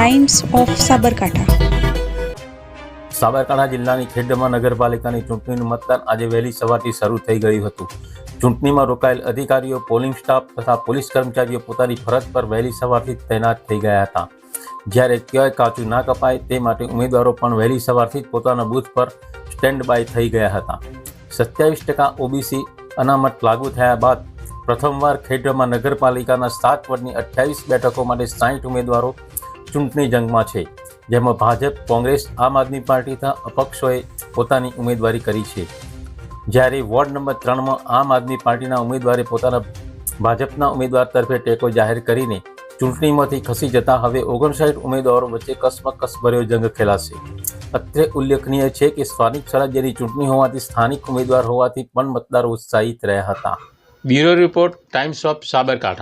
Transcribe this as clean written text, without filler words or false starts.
Times of Sabarkantha. Sabarkantha જિલ્લાની ખેડબ્રહ્મા નગરપાલિકાની ચૂંટણીનું મતદાન આજે વહેલી સવારથી શરૂ થઈ ગયું હતું. ચૂંટણીમાં રોકાયેલ અધિકારીઓ, પોલિંગ સ્ટાફ તથા પોલીસ કર્મચારીઓ પોતાની ફરજ પર વહેલી સવારથી તૈનાત થઈ ગયા હતા. જ્યારે ક્યાંય કાચું ના કપાય તે માટે ઉમેદવારો પણ વહેલી સવારથી જ પોતાના બૂથ પર સ્ટેન્ડ બાય થઈ ગયા હતા. 27% ઓબીસી અનામત લાગુ થયા બાદ પ્રથમવાર ખેડબ્રહ્મા નગરપાલિકાના 7 વોર્ડની 28 બેઠકો માટે 60 ઉમેદવારો ચૂંટણી જંગમાં છે, જેમાં ભાજપ, કોંગ્રેસ, આમ આદમી પાર્ટી તથા અપક્ષોએ પોતાની ઉમેદવારી કરી છે. જ્યારે વોર્ડ નંબર 3માં આમ આદમી પાર્ટીના ઉમેદવારે પોતાના ભાજપના ઉમેદવાર તરફે ટેકો જાહેર કરીને ચૂંટણીમાંથી ખસી જતા હવે 59 ઉમેદવારો વચ્ચે કસમકસભર્યો જંગ ખેલાશે. અત્રે ઉલ્લેખનીય છે કે સ્થાનિક સ્વરાજ્યની ચૂંટણી હોવાથી સ્થાનિક ઉમેદવાર હોવાથી પણ મતદારો ઉત્સાહિત રહ્યા હતા. Bureau report, times of Sabarkantha.